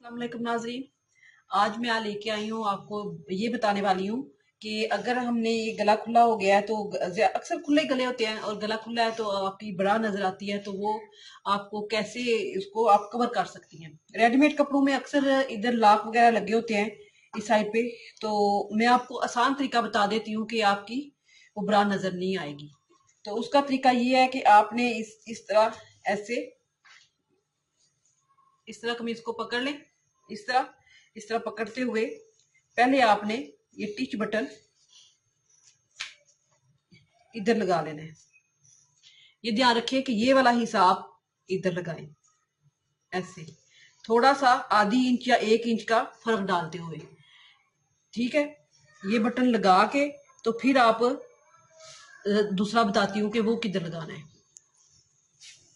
अस्सलामुअलैकुम नाज़रीन। आज मैं यहाँ लेके आई हूँ, आपको ये बताने वाली हूँ कि अगर हमने ये गला खुला हो गया है तो अक्सर खुले गले होते हैं और गला खुला है तो आपकी बड़ा नजर आती है, तो वो आपको कैसे इसको आप कवर कर सकती हैं। रेडीमेड कपड़ों में अक्सर इधर लाक वगैरह लगे होते हैं इस साइड पे, तो मैं आपको आसान तरीका बता देती हूँ कि आपकी वो बड़ा नजर नहीं आएगी। तो उसका तरीका ये है कि आपने इस तरह ऐसे इस तरह कमीज को पकड़ लें। इस तरह पकड़ते हुए पहले आपने ये टिच बटन इधर लगा लेना है। ये ध्यान रखिए कि ये वाला हिस्सा आप इधर लगाएं, ऐसे थोड़ा सा आधी इंच या 1 इंच का फर्क डालते हुए। ठीक है, ये बटन लगा के तो फिर आप दूसरा बताती हूँ कि वो किधर लगाना है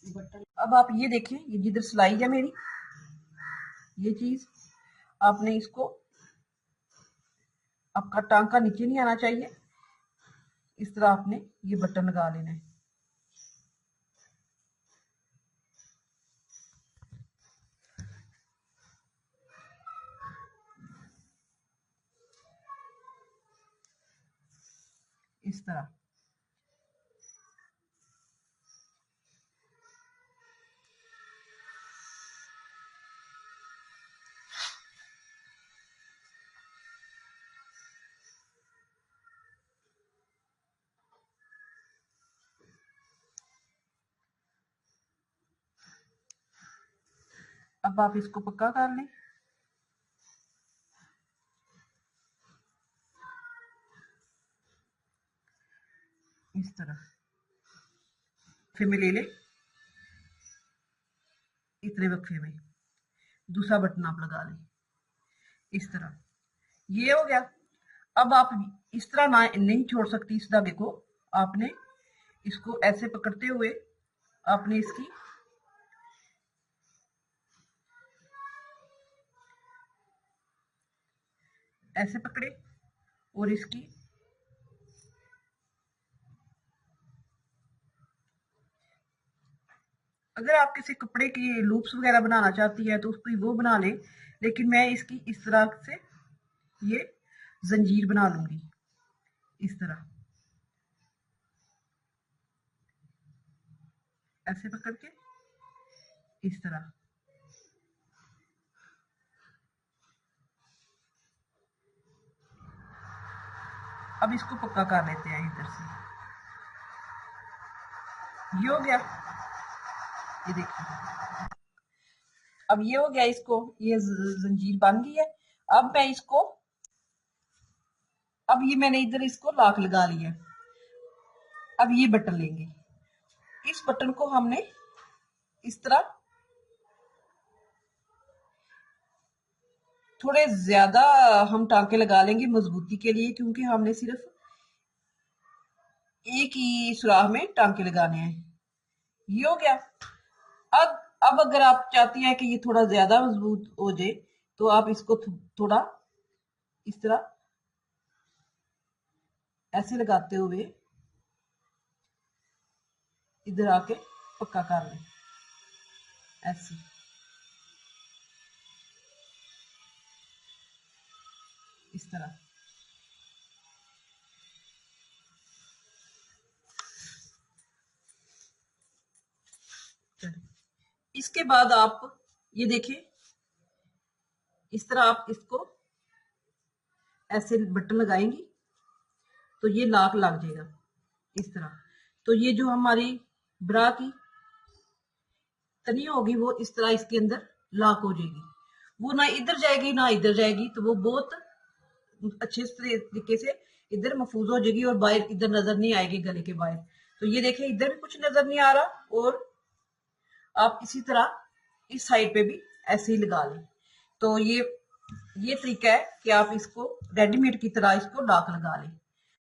बटन। अब आप ये देखें, ये जिधर सिलाई है मेरी, ये चीज आपने इसको, आपका टांका नीचे नहीं आना चाहिए, इस तरह आपने ये बटन लगा लेना है। इस तरह अब आप इसको पक्का कर लें। इस तरह वक्फे में ले लें, इतने वक्फे में दूसरा बटन आप लगा लें। इस तरह ये हो गया। अब आप इस तरह ना नहीं छोड़ सकती इस धागे को, आपने इसको ऐसे पकड़ते हुए आपने इसकी ऐसे पकड़े और इसकी अगर आप किसी कपड़े की लूप्स वगैरह बनाना चाहती है तो उसकी वो बना ले, लेकिन मैं इसकी इस तरह से ये जंजीर बना लूंगी। इस तरह ऐसे पकड़ के इस तरह अब इसको पक्का कर लेते हैं इधर से। ये हो गया, ये देखिए अब ये हो गया, इसको ये जंजीर बन गई है। अब मैं इसको, अब ये मैंने इधर इसको लॉक लगा लिया। अब ये बटन लेंगे, इस बटन को हमने इस तरह थोड़े ज्यादा हम टांके लगा लेंगे मजबूती के लिए, क्योंकि हमने सिर्फ एक ही सुराख में टांके लगाने हैं। ये हो गया। अब अगर आप चाहती हैं कि ये थोड़ा ज्यादा मजबूत हो जाए तो आप इसको थोड़ा इस तरह ऐसे लगाते हुए इधर आके पक्का कर लें, ऐसे। इस तरह इसके बाद आप ये देखें, इस तरह आप इसको ऐसे बटन लगाएंगी तो ये लॉक लग जाएगा इस तरह। तो ये जो हमारी ब्रा की तनी होगी वो इस तरह इसके अंदर लॉक हो जाएगी, वो ना इधर जाएगी ना इधर जाएगी, तो वो बहुत अच्छे तरीके से इधर महफूज हो जाएगी और बाहर इधर नजर नहीं आएगी गले के बाहर। तो ये देखें, इधर भी कुछ नजर नहीं आ रहा और आप इसी तरह इस साइड पे भी ऐसे ही लगा लें। तो ये तरीका है कि आप इसको रेडीमेड की तरह इसको लॉक लगा लें।